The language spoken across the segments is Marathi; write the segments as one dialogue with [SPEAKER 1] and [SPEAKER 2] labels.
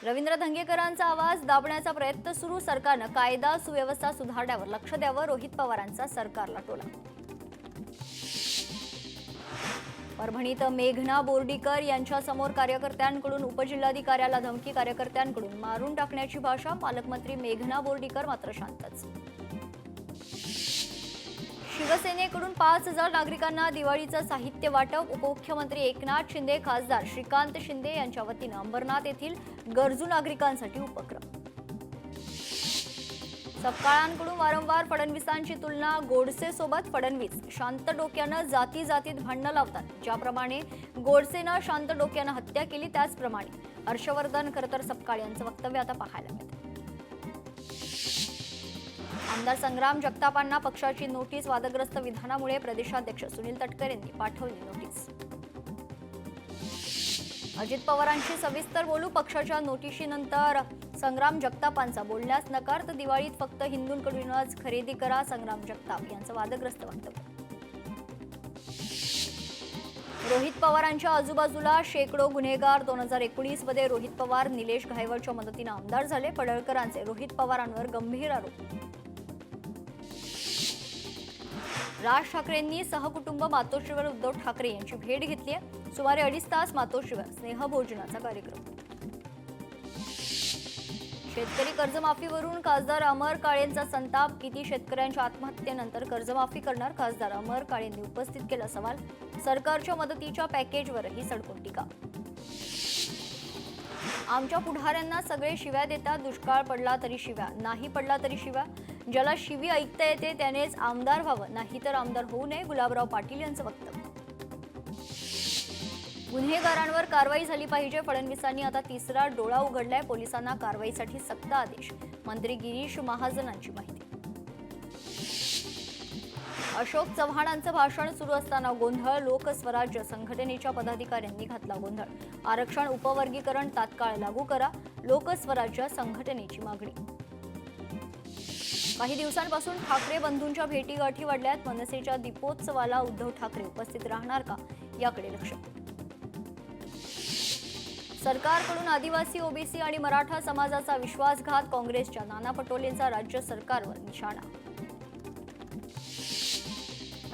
[SPEAKER 1] रवींद्र धंगेकरांचा आवाज दाबण्याचा प्रयत्न सुरू, सरकारनं कायदा सुव्यवस्था सुधारण्यावर लक्ष द्यावं, रोहित पवारांचा सरकारला टोला. परभणीत मेघना बोर्डीकर यांच्यासमोर कार्यकर्त्यांकडून उपजिल्हाधिकाऱ्याला धमकी, कार्यकर्त्यांकडून मारून टाकण्याची भाषा. पालकमंत्री मेघना बोर्डीकर मात्र शांतच. शिवसेनेकडून 5,000 नागरिकांना दिवाळीचं साहित्य वाटप. उपमुख्यमंत्री एकनाथ शिंदे, खासदार श्रीकांत शिंदे यांच्या वतीनं अंबरनाथ येथील गरजू नागरिकांसाठी उपक्रम. सपकाळांकडून वारंवार फडणवीसांची तुलना. गोडसे सोबत फडणवीस शांत डोक्यानं जाती जातीत भांडणं लावतात. ज्याप्रमाणे गोडसेनं शांत डोक्यानं हत्या केली त्याचप्रमाणे हर्षवर्धन खरतर सपकाळ यांचं वक्तव्य आता पाहायला मिळतं. आमदार संग्राम जगतापांना पक्षाची नोटीस. वादग्रस्त विधानामुळे प्रदेशाध्यक्ष सुनील तटकरे यांनी पाठवली नोटीस. अजित पवारांशी सविस्तर बोलू. पक्षाच्या नोटिशीनंतर संग्राम जगतापांचा बोलण्यास नकार. तर दिवाळीत फक्त हिंदूंकडूनच खरेदी करा, संग्राम जगताप यांचं वादग्रस्त वक्तव्य. रोहित पवारांच्या आजूबाजूला शेकडो गुन्हेगार. 2019 मध्ये रोहित पवार निलेश घायवळच्या मदतीने आमदार झाले. पडळकरांचे रोहित पवारांवर गंभीर आरोप. राज ठाकरेंनी सहकुटुंब मातोश्रीवर उद्धव ठाकरे यांची भेट घेतली आहे. सुमारे 2.5 तास मातोश्रीवर स्नेहभोजनाचा कार्यक्रम. शेतकरी कर्जमाफीवरून खासदार अमर काळेंचा संताप. किती शेतकऱ्यांच्या आत्महत्येनंतर कर्जमाफी करणार? खासदार अमर काळेंनी उपस्थित केला सवाल. सरकारच्या मदतीच्या पॅकेजवरही सडकून टीका. आमच्या पुढाऱ्यांना सगळे शिव्या देतात. दुष्काळ पडला तरी शिव्या, नाही पडला तरी शिव्या. ज्याला शिवी ऐकता येते त्यानेच आमदार व्हावं, नाही तर आमदार होऊ नये. गुलाबराव पाटील यांचं वक्तव्य. गुन्हेगारांवर कारवाई झाली पाहिजे. फडणवीसांनी आता तिसरा डोळा उघडलाय. पोलिसांना कारवाईसाठी सक्त आदेश. मंत्री गिरीश महाजनांची माहिती. अशोक चव्हाणांचं भाषण सुरू असताना गोंधळ. लोकस्वराज्य संघटनेच्या पदाधिकाऱ्यांनी घातला गोंधळ. आरक्षण उपवर्गीकरण तात्काळ लागू करा, लोकस्वराज्य संघटनेची मागणी. काही दिवसांपासून ठाकरे बंधूंच्या भेटीगाठी वाढल्यात. मनसेच्या दीपोत्सवाला उद्धव ठाकरे उपस्थित राहणार का, याकडे लक्ष. सरकारकडून आदिवासी, ओबीसी आणि मराठा समाजाचा विश्वासघात. काँग्रेसच्या नाना पटोलेंचा राज्य सरकारवर निशाणा.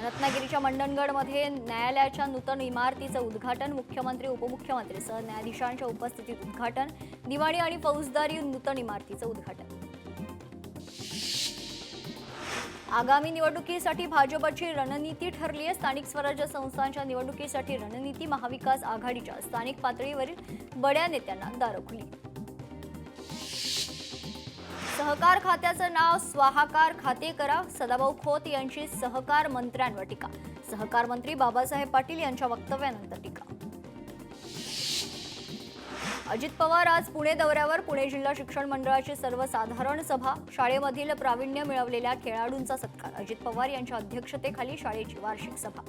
[SPEAKER 1] रत्नागिरीच्या मंडणगडमध्ये न्यायालयाच्या नूतन इमारतीचं उद्घाटन. मुख्यमंत्री, उपमुख्यमंत्री सरन्यायाधीशांच्या उपस्थितीत उद्घाटन. दिवाणी आणि फौजदारी नूतन इमारतीचं उद्घाटन. आगामी निवडणुकीसाठी भाजपची रणनीती ठरली आहे. स्थानिक स्वराज्य संस्थांच्या निवडणुकीसाठी रणनीती. महाविकास आघाडीच्या स्थानिक पातळीवरील बड्या नेत्यांना दारं खुली. सहकार खात्याचं नाव स्वाहाकार खाते करा. सदाभाऊ खोत यांची सहकार मंत्र्यांवर टीका. सहकार मंत्री बाबासाहेब पाटील यांच्या वक्तव्यानंतर टीका. अजित पवार आज पुणे दौऱ्यावर. पुणे जिल्हा शिक्षण मंडळाची सर्वसाधारण सभा. शाळेमधील प्रावीण्य मिळवलेल्या खेळाडूंचा सत्कार. अजित पवार यांच्या अध्यक्षतेखाली शाळेची वार्षिक सभा.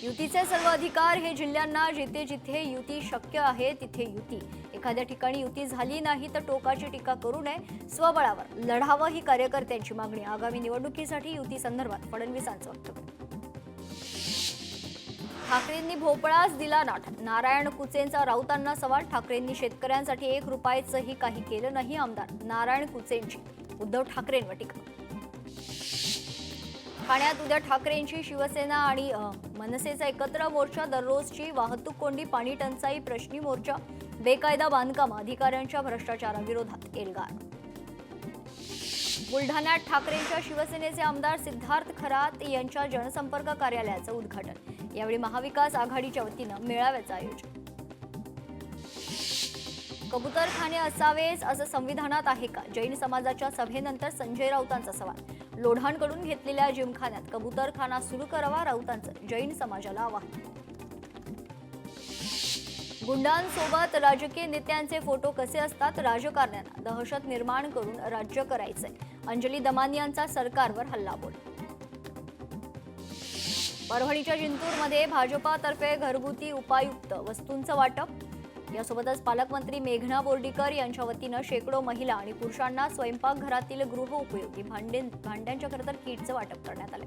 [SPEAKER 1] युतीचे सर्व अधिकार हे जिल्ह्यांना. जिथे जिथे युती शक्य आहे तिथे युती. एखाद्या ठिकाणी युती झाली नाही तर टोकाची टीका करू नये, स्वबळावर लढावं ही कार्यकर्त्यांची मागणी. आगामी निवडणुकीसाठी युती संदर्भात फडणवीसांचं वक्तव्य. ठाकरेंनी भोपळाच दिला नाठ. नारायण कुचेंचा राऊतांना सवाल. ठाकरेंनी शेतकऱ्यांसाठी 1 रुपयाचंही काही केलं नाही. आमदार नारायण कुचेंची उद्धव ठाकरेंवर टीका. ठाण्यात उद्या ठाकरेंची शिवसेना आणि मनसेचा एकत्र मोर्चा. दररोजची वाहतूक कोंडी, पाणी टंचाई, प्रश्नी मोर्चा. बेकायदा बांधकाम, अधिकाऱ्यांच्या भ्रष्टाचाराविरोधात एल्गार. बुलढाण्यात ठाकरेंच्या शिवसेनेचे आमदार सिद्धार्थ खरात यांच्या जनसंपर्क कार्यालयाचं उद्घाटन. यावेळी महाविकास आघाडीच्या वतीनं मेळाव्याचं आयोजन. कबूतरखाने असावेच असं संविधानात आहे का? जैन समाजाच्या सभेनंतर संजय राऊतांचा सवाल. लोढांकडून घेतलेल्या जिमखान्यात कबूतरखाना सुरू करावा, राऊतांचं जैन समाजाला आवाहन. गुंडांसोबत राजकीय नेत्यांचे फोटो कसे असतात? राजकारण्यांना दहशत निर्माण करून राज्य करायचंय. अंजली दमानियांचा सरकारवर हल्लाबोल. परभणीच्या जिंतूरमध्ये भाजपातर्फे घरगुती उपायुक्त वस्तूंचं वाटप. यासोबतच पालकमंत्री मेघना बोर्डीकर यांच्या वतीनं शेकडो महिला आणि पुरुषांना स्वयंपाकघरातील गृहउपयोगी भांड्यांच्या किटचं वाटप करण्यात आलं.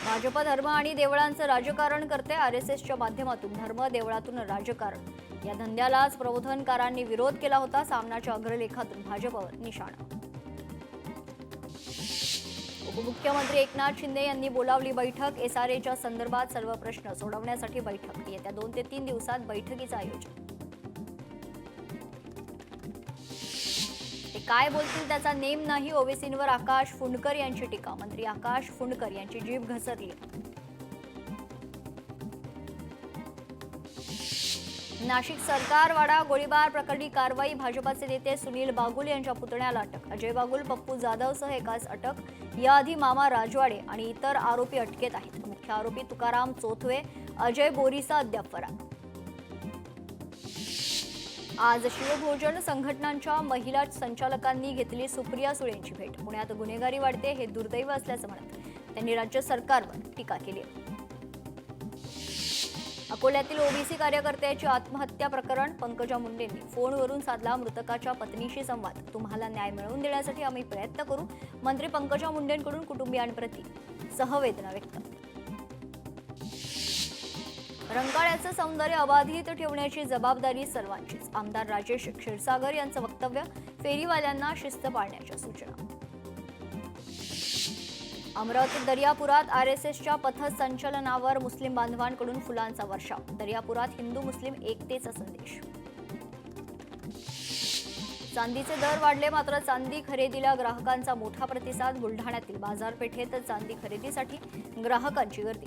[SPEAKER 1] भाजप धर्म आणि देवळांचं राजकारण करते. RSSच्या माध्यमातून धर्म देवळातून राजकारण या धंद्यालाच प्रबोधनकारांनी विरोध केला होता. सामनाच्या अग्रलेखातून भाजपवर निशाणा. उपमुख्यमंत्री एकनाथ शिंदे यांनी बोलावली बैठक. SRAच्या संदर्भात सर्व प्रश्न सोडवण्यासाठी बैठक. येत्या 2 ते 3 दिवसात बैठकीचं आयोजन. ते काय बोलतील त्याचा नेम नाही. ओवेसींवर आकाश फुंडकर यांची टीका. मंत्री आकाश फुंडकर यांची जीभ घसरली. नाशिक सरकारवाडा गोळीबार प्रकरणी कारवाई. भाजपाचे नेते सुनील बागुल यांच्या पुतण्याला अटक. अजय बागुल, पप्पू जाधवसह एकास अटक. याआधी मामा राजवाडे आणि इतर आरोपी अटकेत आहेत. मुख्य आरोपी तुकाराम चोथवे, अजय बोरिसा अद्याप फरार. आज शिवभोजन संघटनांच्या महिला संचालकांनी घेतली सुप्रिया सुळेंची भेट. पुण्यात गुन्हेगारी वाढते हे दुर्दैव असल्याचं म्हणत त्यांनी राज्य सरकारवर टीका केली. अकोल्यातील ओबीसी कार्यकर्त्याची आत्महत्या प्रकरण. पंकजा मुंडेंनी फोनवरून साधला मृतकाच्या पत्नीशी संवाद. तुम्हाला न्याय मिळवून देण्यासाठी आम्ही प्रयत्न करू. मंत्री पंकजा मुंडेंकडून कुटुंबियांप्रती सहवेदना व्यक्त. रंकाळ्याचं सौंदर्य अबाधित ठेवण्याची जबाबदारी सर्वांचीच. आमदार राजेश क्षीरसागर यांचं वक्तव्य. फेरीवाल्यांना शिस्त पाळण्याच्या सूचना. अमरावती दर्यापुरात RSSच्या पथसंचलनावर मुस्लिम बांधवांकडून फुलांचा वर्षाव. दर्यापुरात हिंदू मुस्लिम एकतेचा संदेश. चांदीचे दर वाढले मात्र चांदी खरेदीला ग्राहकांचा मोठा प्रतिसाद. बुलढाण्यातील बाजारपेठेत चांदी खरेदीसाठी ग्राहकांची गर्दी.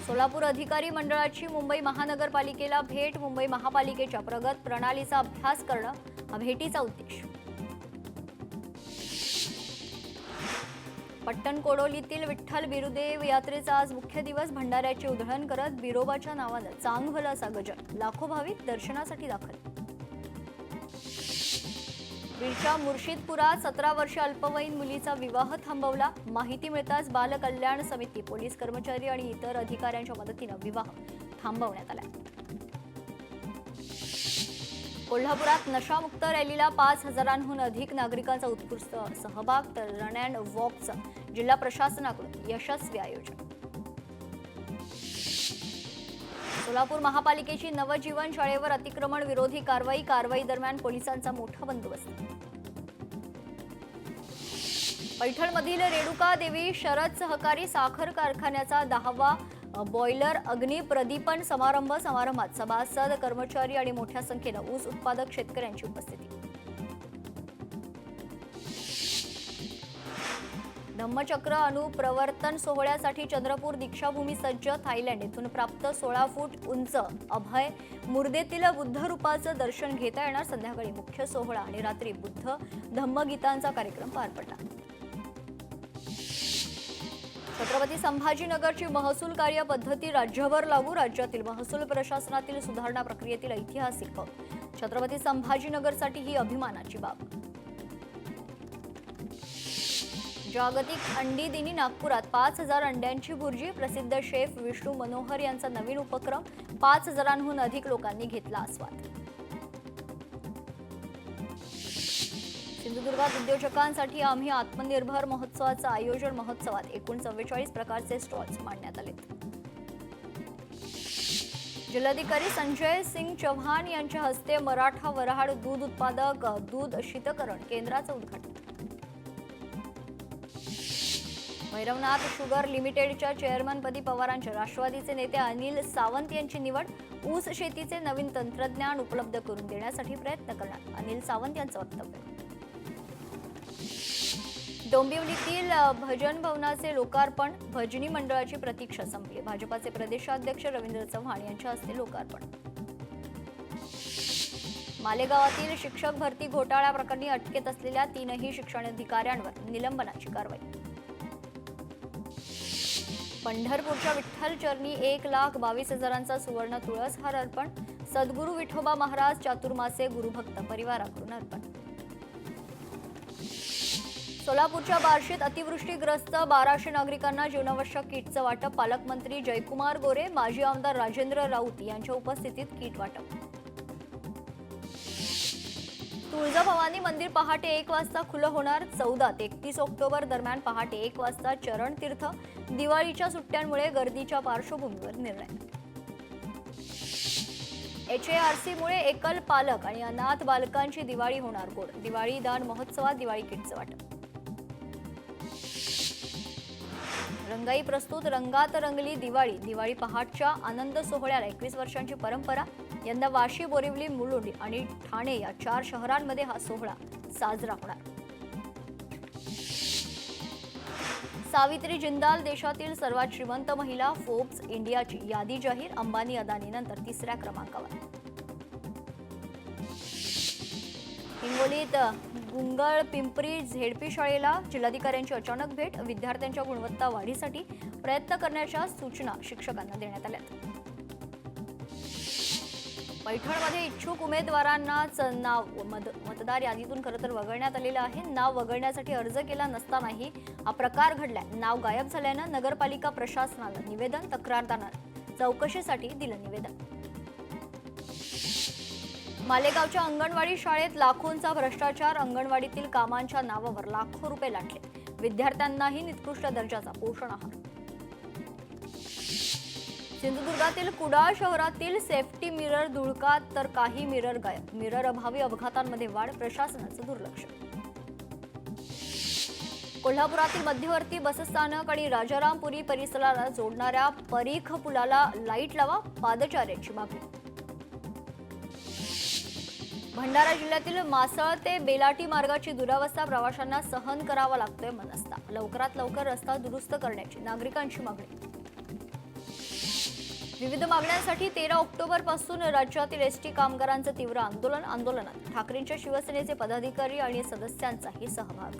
[SPEAKER 1] सोलापूर अधिकारी मंडळाची मुंबई महानगरपालिकेला भेट. मुंबई महापालिकेच्या प्रगत प्रणालीचा अभ्यास करणं हा भेटीचा उद्देश. पट्टणकोडोलीतील विठ्ठल बिरुदेव यात्रेचा आज मुख्य दिवस. भंडाऱ्याची उधळण करत बिरोबाच्या नावानं चांगभलं असा गजर. लाखो भाविक दर्शनासाठी दाखल. बीडच्या मुर्शिदपुरात 17 वर्षीय अल्पवयीन मुलीचा विवाह थांबवला. माहिती मिळताच बाल कल्याण समिती, पोलीस कर्मचारी आणि इतर अधिकाऱ्यांच्या मदतीनं विवाह थांबवण्यात आला. कोल्हापुरात नशामुक्त रॅलीला 5,000हून अधिक नागरिकांचा उत्कृष्ट सहभाग. तर रन अँड वॉकचं जिल्हा प्रशासनाकडून यशस्वी आयोजन. सोलापूर महापालिकेची नवजीवन शाळेवर अतिक्रमण विरोधी कारवाई. कारवाई दरम्यान पोलिसांचा मोठा बंदोबस्त. पैठणमधील रेणुका देवी शरद सहकारी साखर कारखान्याचा 10वा बॉयलर अग्निप्रदीपन समारंभात सभासद, कर्मचारी आणि मोठ्या संख्येनं ऊस उत्पादक शेतकऱ्यांची उपस्थिती. धम्मचक्र अनुप्रवर्तन सोहळ्यासाठी चंद्रपूर दीक्षाभूमी सज्ज. थायलंड येथून प्राप्त 16 फूट उंच अभय मूर्देतील बुद्ध रूपाचं दर्शन घेता येणार. संध्याकाळी मुख्य सोहळा आणि रात्री बुद्ध धम्मगीतांचा कार्यक्रम पार पडला. छत्रपती संभाजीनगरची महसूल कार्यपद्धती राज्यभर लागू. राज्यातील महसूल प्रशासनातील सुधारणा प्रक्रियेतील ऐतिहासिक पाऊल. छत्रपती संभाजीनगरसाठी ही अभिमानाची बाब. जागतिक अंडी दिनी नागपुरात 5,000 अंड्यांची भुर्जी. प्रसिद्ध शेफ विष्णू मनोहर यांचा नवीन उपक्रम. 5,000हून अधिक लोकांनी घेतला आस्वाद. सिंधुदुर्गात उद्योजकांसाठी आम्ही आत्मनिर्भर महोत्सवाचं आयोजन. महोत्सवात एकूण 44 प्रकारचे स्टॉल्स मांडण्यात आले. जिल्हाधिकारी संजय सिंग चव्हाण यांच्या हस्ते मराठा वऱ्हाड दूध उत्पादक दूध शीतकरण केंद्राचं उद्घाटन. भैरवनाथ शुगर लिमिटेडच्या चेअरमनपदी पवारांच्या राष्ट्रवादीचे नेते अनिल सावंत यांची निवड. ऊस शेतीचे नवीन तंत्रज्ञान उपलब्ध करून देण्यासाठी प्रयत्न करणार. अनिल सावंत यांचं वक्तव्य. डोंबिवलीतील भजन भवनाचे लोकार्पण. भजनी मंडळाची प्रतीक्षा संपली. भाजपाचे प्रदेशाध्यक्ष रवींद्र चव्हाण यांच्या हस्ते लोकार्पण. मालेगावातील शिक्षक भरती घोटाळा प्रकरणी अटकेत असलेल्या 3ही शिक्षणाधिकाऱ्यांवर निलंबनाची कारवाई. पंढरपूरच्या विठ्ठल चरणी 1,22,000चा सुवर्ण तुळस हार अर्पण. सद्गुरू विठोबा महाराज चातुर्मासे गुरुभक्त परिवाराकडून अर्पण. सोलापूरच्या बार्शीत अतिवृष्टीग्रस्त 1200 नागरिकांना जीवनावश्यक किटचं वाटप. पालकमंत्री जयकुमार गोरे, माजी आमदार राजेंद्र राऊत यांच्या उपस्थितीत किट वाटप. तुळजाभवानी मंदिर पहाटे 1 वाजता खुलं होणार. 14 ते 31 ऑक्टोबर दरम्यान पहाटे 1 वाजता चरण तीर्थ. दिवाळीच्या सुट्ट्यांमुळे गर्दीच्या पार्श्वभूमीवर निर्णय. HARC मुळे एकल पालक आणि अनाथ बालकांची दिवाळी होणार गोड. दिवाळी दान महोत्सवात दिवाळी किटचं वाटप. रंगाई प्रस्तुत रंगात रंगली दिवाळी. दिवाळी पहाटच्या आनंद सोहळ्याला 21 वर्षांची परंपरा. यंदा वाशी, बोरिवली, मुलुंड आणि ठाणे या 4 शहरांमध्ये हा सोहळा साजरा होणार. सावित्री जिंदाल देशातील सर्वात श्रीमंत महिला. फोर्ब्स इंडियाची यादी जाहीर. अंबानी अदानीनंतर 3ऱ्या क्रमांकावर. हिंगोलीत गुंगळ पिंपरी झेडपी शाळेला जिल्हाधिकाऱ्यांची अचानक भेट. विद्यार्थ्यांच्या गुणवत्ता वाढीसाठी प्रयत्न करण्याच्या सूचना शिक्षकांना देण्यात आल्या. पैठणमध्ये इच्छुक उमेदवारांनाच नाव मतदार यादीतून खरं तर वगळण्यात आलेलं आहे. नाव वगळण्यासाठी अर्ज केला नसतानाही हा प्रकार घडलाय. नाव गायब झाल्यानं नगरपालिका प्रशासनाला निवेदन. तक्रारदारांना चौकशीसाठी दिलं निवेदन. मालेगावच्या अंगणवाडी शाळेत लाखोंचा भ्रष्टाचार. अंगणवाडीतील कामांच्या नावावर लाखो रुपये लाटले. विद्यार्थ्यांनाही निकृष्ट दर्जाचा पोषण आहार. सिंधुदुर्गातील कुडाळ शहरातील सेफ्टी मिरर धुळकात तर काही मिरर गायब. मिरर अभावी अपघातांमध्ये वाढ. प्रशासनाचं दुर्लक्ष. कोल्हापुरातील मध्यवर्ती बसस्थानक आणि राजारामपुरी परिसराला जोडणाऱ्या परीख पुलाला लाईट लावा. पादचाऱ्यांची मागणी. भंडारा जिल्ह्यातील मासळ ते बेलाटी मार्गाची दुरावस्था. प्रवाशांना सहन करावा लागतोय मनस्ता. लवकरात लवकर रस्ता दुरुस्त करण्याची नागरिकांची मागणी. विविध मागण्यांसाठी 13 ऑक्टोबर पासून राज्यातील एसटी कामगारांचं तीव्र आंदोलन. आंदोलनात ठाकरेंच्या शिवसेनेचे पदाधिकारी आणि सदस्यांचाही सहभाग.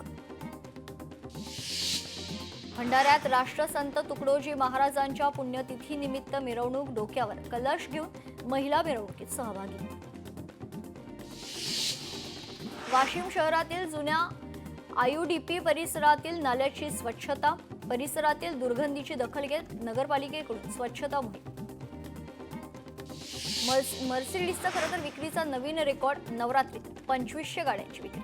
[SPEAKER 1] भंडाऱ्यात राष्ट्रसंत तुकडोजी महाराजांच्या पुण्यतिथीनिमित्त मिरवणूक. डोक्यावर कलश घेऊन महिला मिरवणुकीत सहभागी. वाशिम शहरातील जुन्या IUDP परिसरातील नाल्याची स्वच्छता. परिसरातील दुर्गंधीची दखल घेत नगरपालिकेकडून स्वच्छता मोहीम. मर्सिडीजचा खरं तर विक्रीचा नवीन रेकॉर्ड. नवरात्रीत 2500 गाड्यांची विक्री.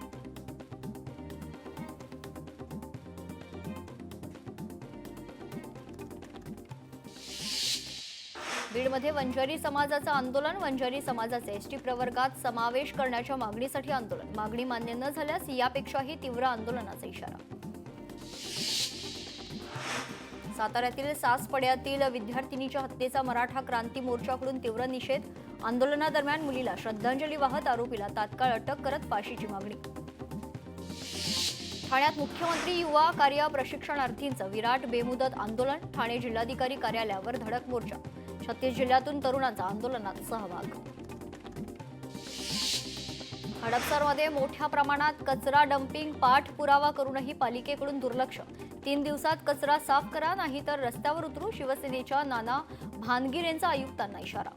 [SPEAKER 1] बीडमध्ये वंजारी समाजाचं आंदोलन. वंजारी समाजाचे एसटी प्रवर्गात समावेश करण्याच्या मागणीसाठी आंदोलन. मागणी मान्य न झाल्यास यापेक्षाही तीव्र आंदोलनाचा इशारा. साताऱ्यातील सासपड्यातील विद्यार्थिनीच्या हत्येचा मराठा क्रांती मोर्चाकडून तीव्र निषेध. आंदोलनादरम्यान मुलीला श्रद्धांजली वाहत आरोपीला तात्काळ अटक करत फाशीची मागणी. ठाण्यात मुख्यमंत्री युवा कार्य प्रशिक्षणार्थींचं विराट बेमुदत आंदोलन. ठाणे जिल्हाधिकारी कार्यालयावर धडक मोर्चा. 36 जिल्ह्यातून तरुणांचा आंदोलनात सहभाग. हडपसरमध्ये मोठ्या प्रमाणात कचरा डम्पिंग. पाठपुरावा करूनही पालिकेकडून दुर्लक्ष. 3 दिवसात कचरा साफ करा, नाहीतर रस्त्यावर उतरू. शिवसेनेच्या नाना भानगिरेंचा आयुक्तांना इशारा.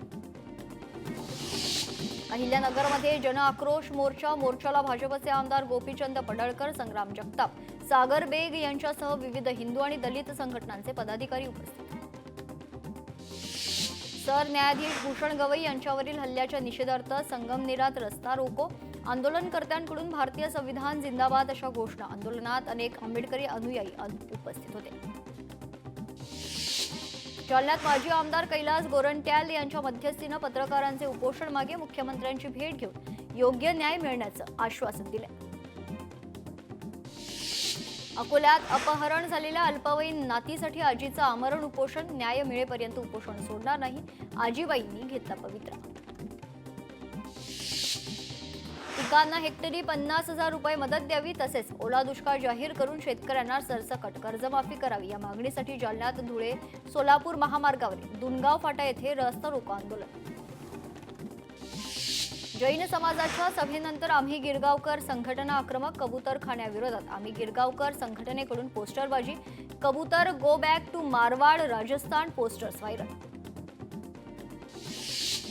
[SPEAKER 1] अहिल्यानगरमध्ये जन आक्रोश मोर्चा. मोर्चाला भाजपचे आमदार गोपीचंद पडळकर, संग्राम जगताप, सागर बेग यांच्यासह विविध हिंदू आणि दलित संघटनांचे पदाधिकारी उपस्थित. सरन्यायाधीश भूषण गवई यांच्यावरील हल्ल्याच्या निषेधार्थ संगमनेरात रस्ता रोको. आंदोलनकर्त्यांकडून भारतीय संविधान जिंदाबाद अशा घोषणा. आंदोलनात अनेक आंबेडकरी अनुयायी उपस्थित होते. जालन्यात माजी आमदार कैलास गोरंट्याल यांच्या मध्यस्थीनं पत्रकारांचे उपोषण मागे. मुख्यमंत्र्यांची भेट घेऊन योग्य न्याय मिळण्याचं आश्वासन दिलं. अकोल्यात अपहरण झालेल्या अल्पवयीन नातीसाठी आजीचं आमरण उपोषण. न्याय मिळेपर्यंत उपोषण सोडणार नाही. आजीबाईंनी घेतला पवित्रा. पिकांना हेक्टरी 50,000 रुपये मदत द्यावी. तसेच ओला दुष्काळ जाहीर करून शेतकऱ्यांना सरसकट कर्जमाफी करावी. या मागणीसाठी जालन्यात धुळे सोलापूर महामार्गावरील दुनगाव फाटा येथे रस्ता रोको आंदोलन. जैन समाजाच्या सभेनंतर आम्ही गिरगावकर संघटना आक्रमक. कबूतरखान्याविरोधात आम्ही गिरगावकर संघटनेकडून पोस्टरबाजी. कबूतर go back to Marwad Rajasthan. Posters viral.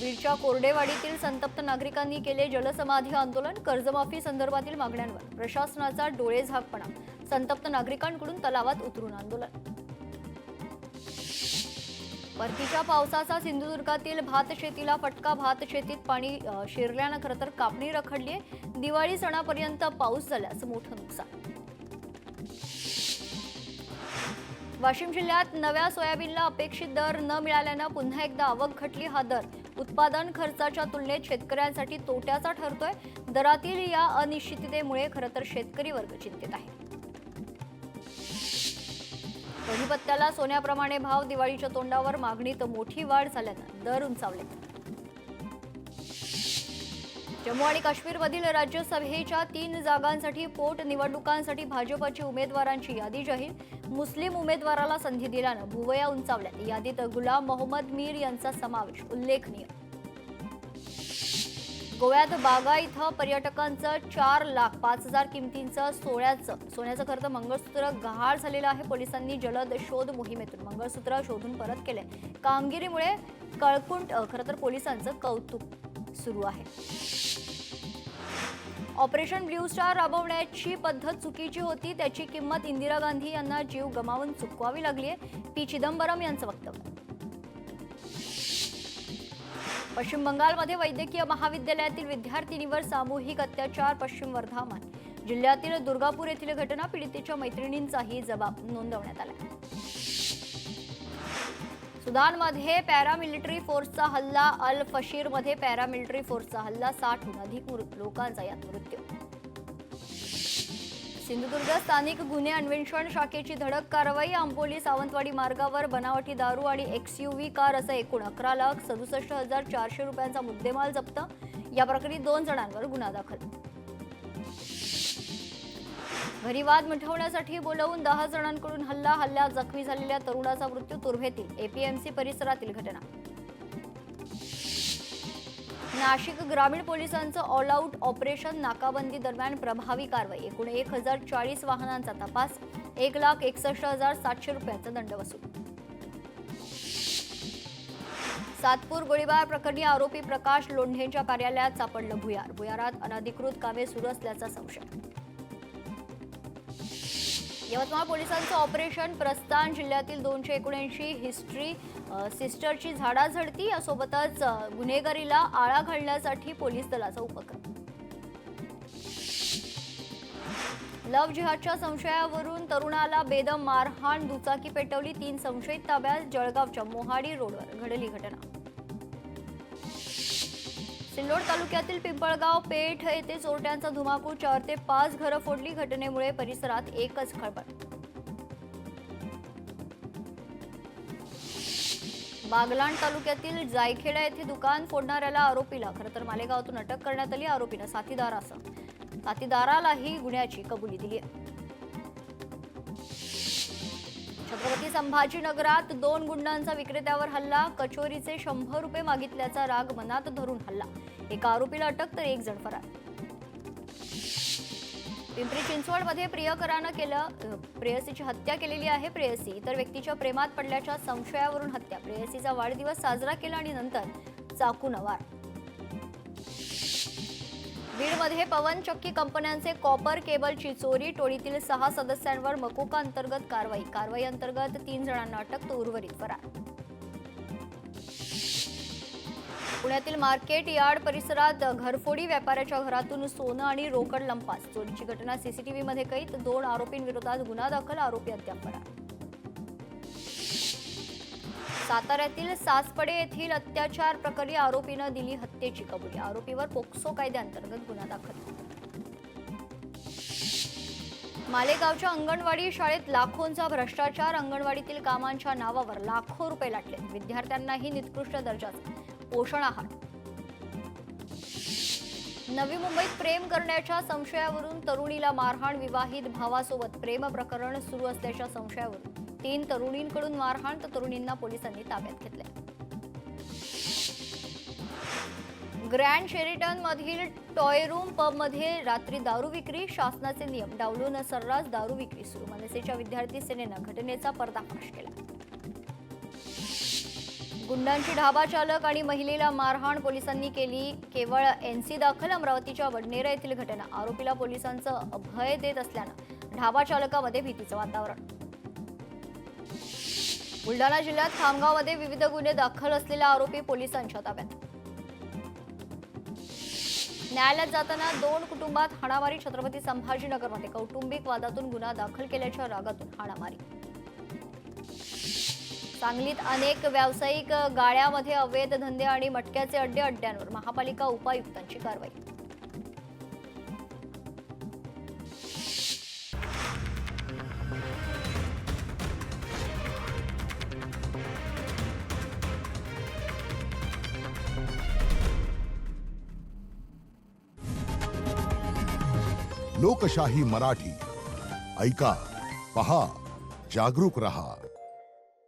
[SPEAKER 1] बीडच्या कोरडेवाडीतील संतप्त नागरिकांनी केले जलसमाधी आंदोलन. कर्जमाफी संदर्भातील मागण्यांवर प्रशासनाचा डोळेझाकपणा. संतप्त नागरिकांकडून तलावात उतरून आंदोलन. परतीच्या पावसाचा सिंधुदुर्गातील भात शेतीला फटका. भात शेतीत पाणी शिरल्यानं खरं तर कापणी रखडली आहे. दिवाळी सणापर्यंत पाऊस झाल्यास मोठं नुकसान. वाशिम जिल्ह्यात नव्या सोयाबीनला अपेक्षित दर न मिळाल्यानं पुन्हा एकदा आवक घटली. हा दर उत्पादन खर्चाच्या तुलनेत शेतकऱ्यांसाठी तोट्याचा ठरतोय. दरातील या अनिश्चिततेमुळे खरं तर शेतकरी वर्ग चिंतित आहे. कढीपत्त्याला सोन्याप्रमाणे भाव. दिवाळीच्या तोंडावर मागणीत मोठी वाढ झाल्यानं दर उंचावलेत. जम्मू आणि काश्मीरमधील राज्यसभेच्या 3 जागांसाठी पोटनिवडणुकांसाठी भाजपची उमेदवारांची यादी जाहीर. मुस्लिम उमेदवाराला संधी दिल्यानं भुवया उंचावल्यात. यादीत गुलाम मोहम्मद मीर यांचा समावेश उल्लेखनीय. गोव्यात बागा इथं पर्यटकांचं 4,05,000 किमतींचं सोन्याचं खरं तर मंगळसूत्र गहाळ झालेलं आहे. पोलिसांनी जलद शोध मोहिमेतून मंगळसूत्र शोधून परत केले. कामगिरीमुळे कळकुंट खरं तर पोलिसांचं कौतुक सुरू आहे. ऑपरेशन ब्ल्यू स्टार राबवण्याची पद्धत चुकीची होती. त्याची किंमत इंदिरा गांधी यांना जीव गमावून चुकवावी लागली आहे. पी चिदंबरम यांचं वक्तव्य. पश्चिम बंगालमध्ये वैद्यकीय महाविद्यालयातील विद्यार्थिनीवर सामूहिक अत्याचार. पश्चिम वर्धमान जिल्ह्यातील दुर्गापूर येथील घटना. पीडितेच्या मैत्रिणींचाही जबाब नोंदवण्यात आला. सुदानमध्ये पॅरामिलिटरी फोर्सचा हल्ला. अल फशीरमध्ये पॅरामिलिटरी फोर्सचा हल्ला. 60हून अधिक लोकांचा यात मृत्यू. सिंधुदुर्ग स्थानिक गुन्हे अन्वेषण शाखेची धडक कारवाई. आंबोली सावंतवाडी मार्गावर बनावटी दारू आणि XUV कार असं एकूण 11,67,400 रुपयांचा मुद्देमाल जप्त. या प्रकरणी 2 जणांवर गुन्हा दाखल. घरी वाद मिटवण्यासाठी बोलवून 10 जणांकडून हल्ल्यात जखमी झालेल्या तरुणाचा मृत्यू. तुर्भेतील APMC परिसरातील घटना. नाशिक ग्रामीण पोलिसांचं ऑल आउट ऑपरेशन. नाकाबंदी दरम्यान प्रभावी कारवाई. एकूण 1040 वाहनांचा तपास. 1,61,700 रुपयांचा दंड वसूल. सातपूर गोळीबार प्रकरणी आरोपी प्रकाश लोंढेंच्या कार्यालयात सापडलं भुयार. भुयारात अनधिकृत कामे सुरू असल्याचा संशय. यवतमाळ पोलिसांचं ऑपरेशन प्रस्थान. जिल्ह्यातील 279 हिस्ट्री सिस्टरची झाडाझडती. यासोबतच गुन्हेगारीला आळा घालण्यासाठी पोलीस दलाचा उपक्रम. लव्ह जिहादच्या संशयावरून तरुणाला बेदम मारहाण. दुचाकी पेटवली. 3 संशयित ताब्यात. जळगावच्या मोहाडी रोडवर घडली घटना. सिल्लोड तालुक्यातील पिंपळगाव पेठ येथे चोरट्यांचा धुमाकूळ. 4 ते 5 घरं फोडली. घटनेमुळे परिसरात एकच खळबळ. बागलाण तालुक्यातील जायखेडा येथे दुकान फोडणाऱ्याला आरोपीला खरं तर मालेगावातून अटक करण्यात आली. आरोपीनं साथीदारालाही गुन्ह्याची कबुली दिली आहे. छत्रपती संभाजीनगरात 2 गुंडांचा विक्रेत्यावर हल्ला. कचोरीचे 100 रुपये मागितल्याचा राग मनात धरून हल्ला. एका आरोपीला अटक तर 1 जण फरार. पिंपरी चिंचवडमध्ये प्रियकरानं प्रेयसीची हत्या केलेली आहे. प्रेयसी इतर व्यक्तीच्या प्रेमात पडल्याच्या संशयावरून हत्या. प्रेयसीचा वाढदिवस साजरा केला आणि नंतर चाकूनं वार. बीडमध्ये पवन चक्की कंपन्यांचे कॉपर केबलची चोरी. टोळीतील 6 सदस्यांवर मकोका अंतर्गत कारवाई अंतर्गत 3 जणांना अटक तर उर्वरित फरार. पुण्यातील मार्केट यार्ड परिसरात घरफोडी. व्यापाऱ्याच्या घरातून सोनं आणि रोकड लंपास. चोरीची घटना CCTV मध्ये कैद. 2 आरोपींविरोधात गुन्हा दाखल. आरोपी अद्याप फरार. साताऱ्यातील सासपडे येथील अत्याचार प्रकरणी आरोपीनं दिली हत्येची कबुली. आरोपीवर पोक्सो कायद्याअंतर्गत गुन्हा दाखल. मालेगावच्या अंगणवाडी शाळेत लाखोंचा भ्रष्टाचार. अंगणवाडीतील कामांच्या नावावर लाखो रुपये लाटले. विद्यार्थ्यांनाही निकृष्ट दर्जाचा पोषण आहार. नवी मुंबईत प्रेम करण्याच्या संशयावरून तरुणीला मारहाण. विवाहित भावासोबत प्रेम प्रकरण सुरू असल्याच्या संशयावरून 3 तरुणींकडून मारहाण तर तरुणींना पोलिसांनी ताब्यात घेतले. ग्रँड शेरिटन मधील टॉय रूम पबमध्ये रात्री दारू विक्री. शासनाचे नियम डावलून सर्रास दारू विक्री सुरू. मनसेच्या विद्यार्थी सेनेनं घटनेचा पर्दाफाश केला. गुंडांची ढाबा चालक आणि महिलेला मारहाण. पोलिसांनी केली केवळ NC दाखल. अमरावतीच्या वडनेरा येथील घटना. आरोपीला पोलिसांचं अभय देत असल्यानं ढाबा चालकामध्ये भीतीचं वातावरण. बुलढाणा जिल्ह्यात खामगावमध्ये विविध गुन्हे दाखल असलेला आरोपी पोलिसांच्या ताब्यात. न्यायालयात जाताना दोन कुटुंबात हाणामारी. छत्रपती संभाजीनगरमध्ये कौटुंबिक वादातून गुन्हा दाखल केल्याच्या रागातून हाणामारी. सांगलीत अनेक व्यावसायिक गाळ्यामध्ये अवैध धंदे आणि मटक्याचे अड्ड्यांवर महापालिका उपायुक्तांची कारवाई.
[SPEAKER 2] लोकशाही मराठी ऐका, पहा, जागरूक रहा.